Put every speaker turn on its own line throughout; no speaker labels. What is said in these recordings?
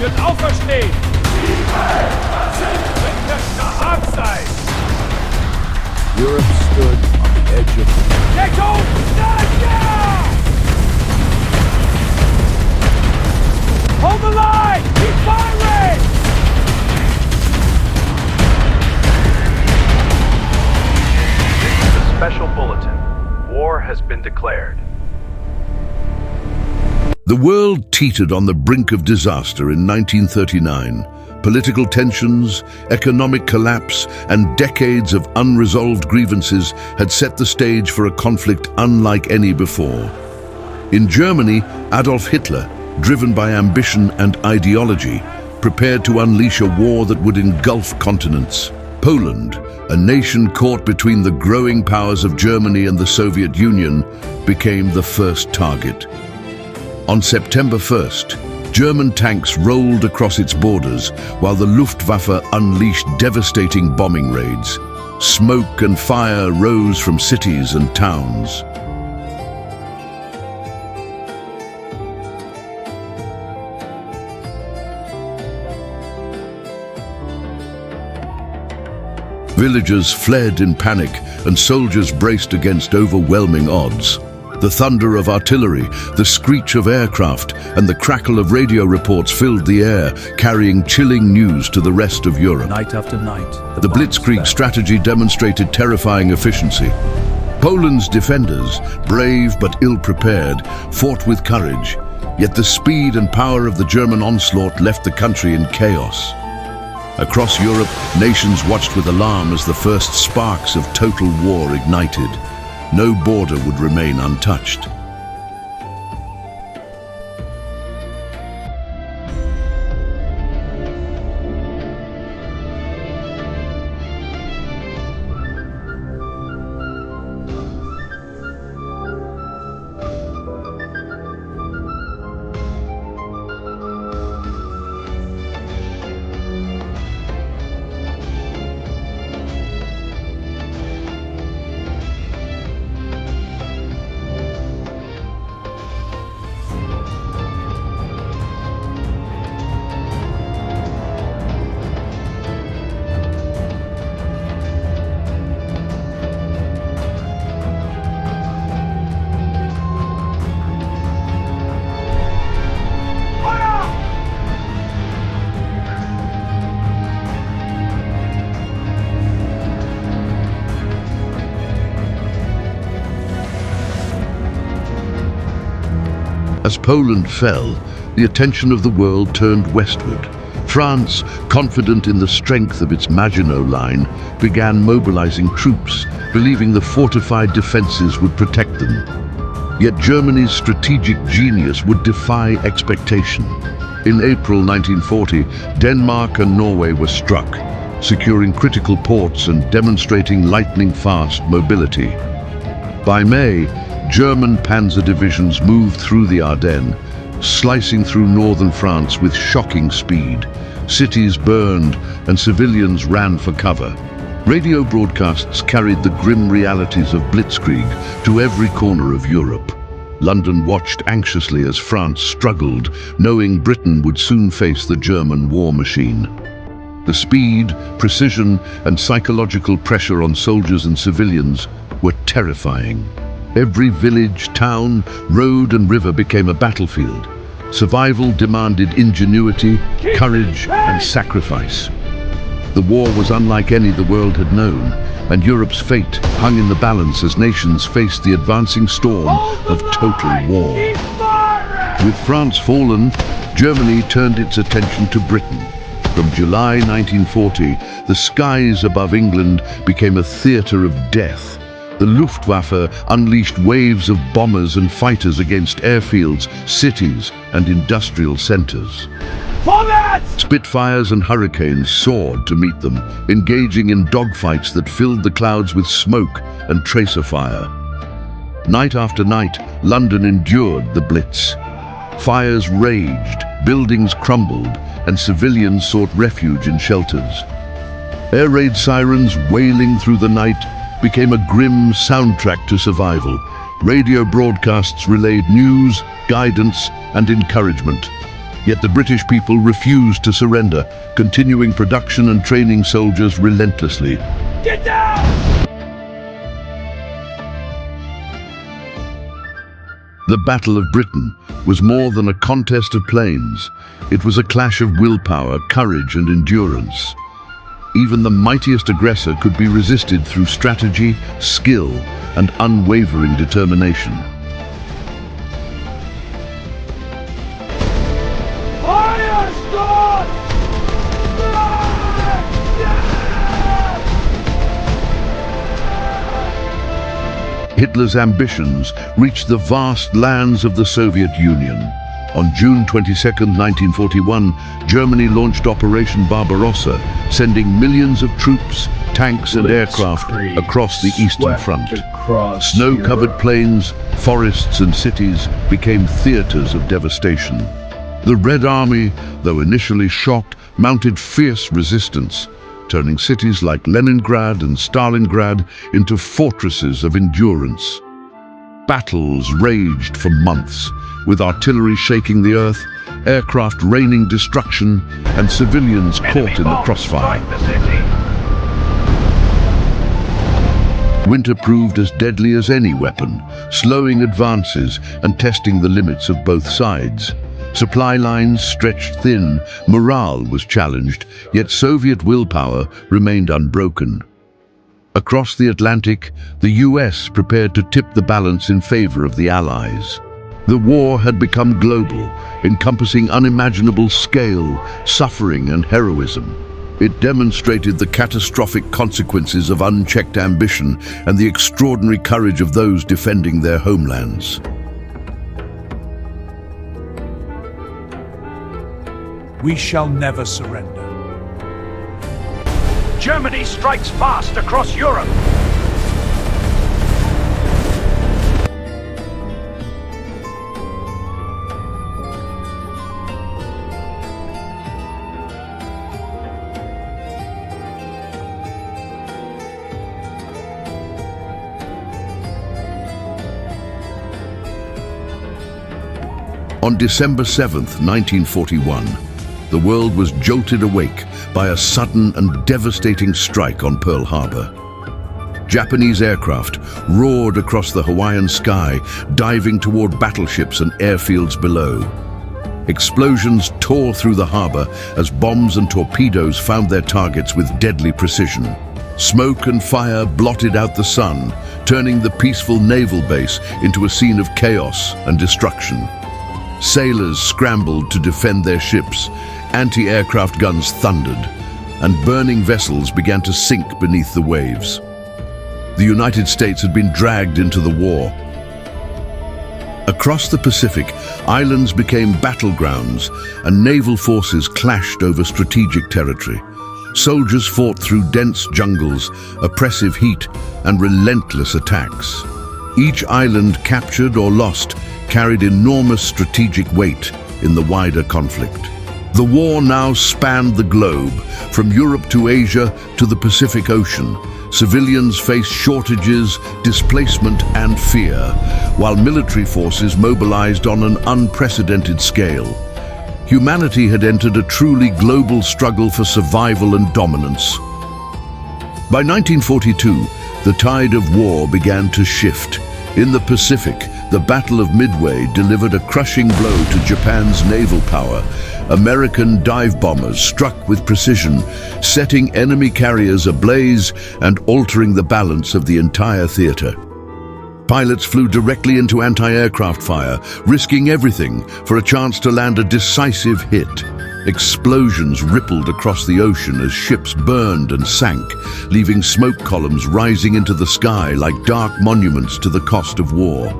wird auferstehen! Abseits!
Europe stood on the edge of...
Deckung! Naya! Hold the line! Keep firing!
This is a special bulletin. War has been declared.
The world teetered on the brink of disaster in 1939. Political tensions, economic collapse, and decades of unresolved grievances had set the stage for a conflict unlike any before. In Germany, Adolf Hitler, driven by ambition and ideology, prepared to unleash a war that would engulf continents. Poland, a nation caught between the growing powers of Germany and the Soviet Union, became the first target. On September 1st, German tanks rolled across its borders while the Luftwaffe unleashed devastating bombing raids. Smoke and fire rose from cities and towns. Villagers fled in panic and soldiers braced against overwhelming odds. The thunder of artillery, the screech of aircraft, and the crackle of radio reports filled the air, carrying chilling news to the rest of Europe.
Night after night,
The Blitzkrieg strategy demonstrated terrifying efficiency. Poland's defenders, brave but ill-prepared, fought with courage, yet the speed and power of the German onslaught left the country in chaos. Across Europe, nations watched with alarm as the first sparks of total war ignited. No border would remain untouched. As Poland fell, the attention of the world turned westward. France, confident in the strength of its Maginot Line, began mobilizing troops, believing the fortified defenses would protect them. Yet Germany's strategic genius would defy expectation. In April 1940, Denmark and Norway were struck, securing critical ports and demonstrating lightning-fast mobility. By May, German panzer divisions moved through the Ardennes, slicing through northern France with shocking speed. Cities burned and civilians ran for cover. Radio broadcasts carried the grim realities of Blitzkrieg to every corner of Europe. London watched anxiously as France struggled, knowing Britain would soon face the German war machine. The speed, precision, and psychological pressure on soldiers and civilians were terrifying. Every village, town, road and river became a battlefield. Survival demanded ingenuity, courage and sacrifice. The war was unlike any the world had known, and Europe's fate hung in the balance as nations faced the advancing storm of total war. With France fallen, Germany turned its attention to Britain. From July 1940, the skies above England became a theater of death. The Luftwaffe unleashed waves of bombers and fighters against airfields, cities, and industrial centers. Spitfires and Hurricanes soared to meet them, engaging in dogfights that filled the clouds with smoke and tracer fire. Night after night, London endured the Blitz. Fires raged, buildings crumbled, and civilians sought refuge in shelters. Air raid sirens wailing through the night became a grim soundtrack to survival. Radio broadcasts relayed news, guidance, and encouragement. Yet the British people refused to surrender, continuing production and training soldiers relentlessly.
Get down!
The Battle of Britain was more than a contest of planes. It was a clash of willpower, courage, and endurance. Even the mightiest aggressor could be resisted through strategy, skill, and unwavering determination.
Fire, Scott!
Hitler's ambitions reached the vast lands of the Soviet Union. On June 22, 1941, Germany launched Operation Barbarossa, sending millions of troops, tanks and aircraft across the Eastern Front. Snow-covered plains, forests and cities became theaters of devastation. The Red Army, though initially shocked, mounted fierce resistance, turning cities like Leningrad and Stalingrad into fortresses of endurance. Battles raged for months, with artillery shaking the earth, aircraft raining destruction, and civilians caught in the crossfire. Winter proved as deadly as any weapon, slowing advances and testing the limits of both sides. Supply lines stretched thin, morale was challenged, yet Soviet willpower remained unbroken. Across the Atlantic, the US prepared to tip the balance in favor of the Allies. The war had become global, encompassing unimaginable scale, suffering, and heroism. It demonstrated the catastrophic consequences of unchecked ambition and the extraordinary courage of those defending their homelands.
We shall never surrender.
Germany strikes fast across Europe.
On December 7, 1941, the world was jolted awake by a sudden and devastating strike on Pearl Harbor. Japanese aircraft roared across the Hawaiian sky, diving toward battleships and airfields below. Explosions tore through the harbor as bombs and torpedoes found their targets with deadly precision. Smoke and fire blotted out the sun, turning the peaceful naval base into a scene of chaos and destruction. Sailors scrambled to defend their ships, anti-aircraft guns thundered, and burning vessels began to sink beneath the waves. The United States had been dragged into the war. Across the Pacific, islands became battlegrounds, and naval forces clashed over strategic territory. Soldiers fought through dense jungles, oppressive heat, and relentless attacks. Each island captured or lost carried enormous strategic weight in the wider conflict. The war now spanned the globe, from Europe to Asia to the Pacific Ocean. Civilians faced shortages, displacement, and fear, while military forces mobilized on an unprecedented scale. Humanity had entered a truly global struggle for survival and dominance. By 1942, the tide of war began to shift. In the Pacific, the Battle of Midway delivered a crushing blow to Japan's naval power. American dive bombers struck with precision, setting enemy carriers ablaze and altering the balance of the entire theater. Pilots flew directly into anti-aircraft fire, risking everything for a chance to land a decisive hit. Explosions rippled across the ocean as ships burned and sank, leaving smoke columns rising into the sky like dark monuments to the cost of war.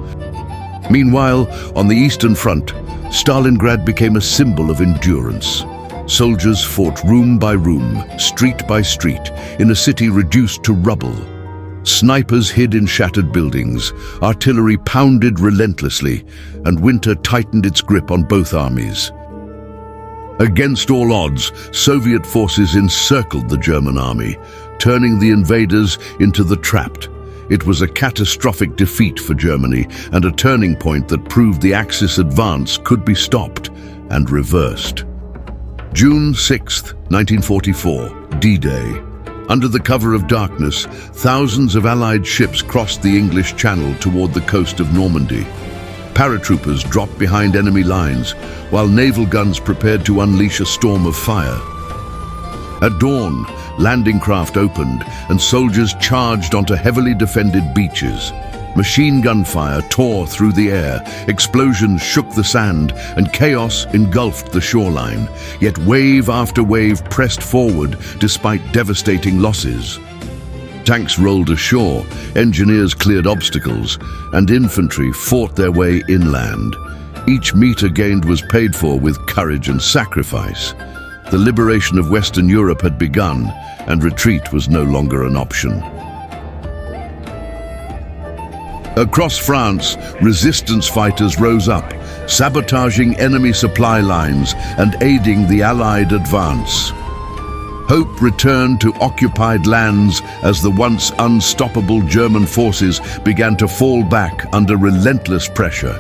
Meanwhile, on the Eastern Front, Stalingrad became a symbol of endurance. Soldiers fought room by room, street by street, in a city reduced to rubble. Snipers hid in shattered buildings, artillery pounded relentlessly, and winter tightened its grip on both armies. Against all odds, Soviet forces encircled the German army, turning the invaders into the trapped. It was a catastrophic defeat for Germany and a turning point that proved the Axis advance could be stopped. and reversed. June 6, 1944, D-Day. Under the cover of darkness, thousands of Allied ships crossed the English Channel toward the coast of Normandy. Paratroopers dropped behind enemy lines, while naval guns prepared to unleash a storm of fire. At dawn, landing craft opened, and soldiers charged onto heavily defended beaches. Machine gun fire tore through the air, explosions shook the sand, and chaos engulfed the shoreline. Yet wave after wave pressed forward despite devastating losses. Tanks rolled ashore, engineers cleared obstacles, and infantry fought their way inland. Each meter gained was paid for with courage and sacrifice. The liberation of Western Europe had begun, and retreat was no longer an option. Across France, resistance fighters rose up, sabotaging enemy supply lines and aiding the Allied advance. Hope returned to occupied lands as the once unstoppable German forces began to fall back under relentless pressure.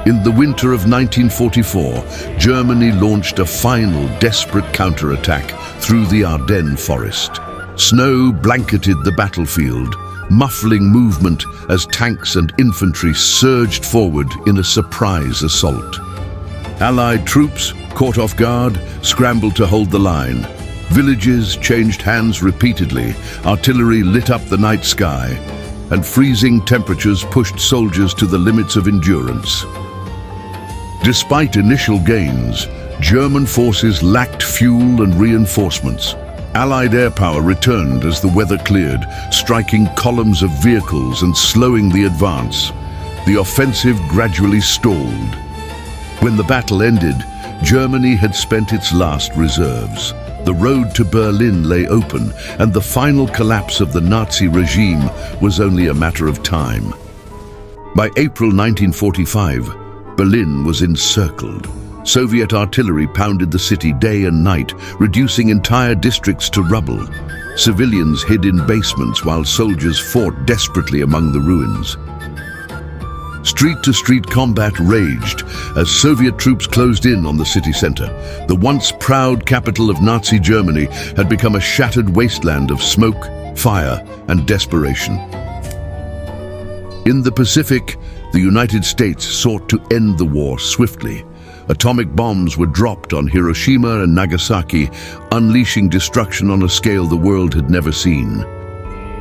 In the winter of 1944, Germany launched a final desperate counterattack through the Ardennes forest. Snow blanketed the battlefield, muffling movement as tanks and infantry surged forward in a surprise assault. Allied troops, caught off guard, scrambled to hold the line. Villages changed hands repeatedly, artillery lit up the night sky, and freezing temperatures pushed soldiers to the limits of endurance. Despite initial gains, German forces lacked fuel and reinforcements. Allied air power returned as the weather cleared, striking columns of vehicles and slowing the advance. The offensive gradually stalled. When the battle ended, Germany had spent its last reserves. The road to Berlin lay open, and the final collapse of the Nazi regime was only a matter of time. By April 1945, Berlin was encircled. Soviet artillery pounded the city day and night, reducing entire districts to rubble. Civilians hid in basements while soldiers fought desperately among the ruins. Street-to-street combat raged as Soviet troops closed in on the city center. The once proud capital of Nazi Germany had become a shattered wasteland of smoke, fire, and desperation. In the Pacific, the United States sought to end the war swiftly. Atomic bombs were dropped on Hiroshima and Nagasaki, unleashing destruction on a scale the world had never seen.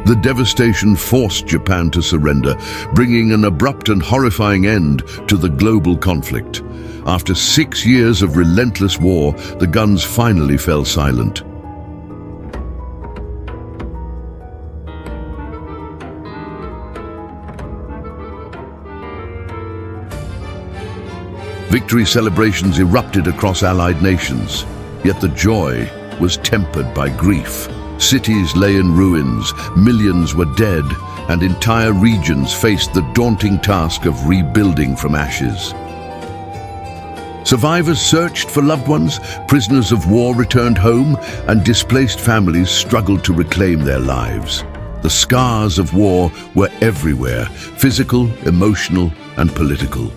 The devastation forced Japan to surrender, bringing an abrupt and horrifying end to the global conflict. After 6 years of relentless war, the guns finally fell silent. Victory celebrations erupted across Allied nations, yet the joy was tempered by grief. Cities lay in ruins, millions were dead, and entire regions faced the daunting task of rebuilding from ashes. Survivors searched for loved ones, prisoners of war returned home, and displaced families struggled to reclaim their lives. The scars of war were everywhere, physical, emotional, and political.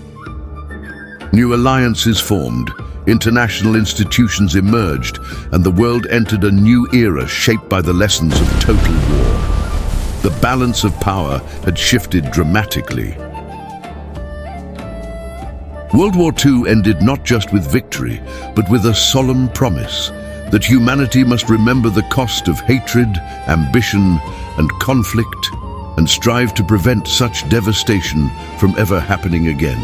New alliances formed, international institutions emerged, and the world entered a new era shaped by the lessons of total war. The balance of power had shifted dramatically. World War II ended not just with victory, but with a solemn promise that humanity must remember the cost of hatred, ambition, and conflict, and strive to prevent such devastation from ever happening again.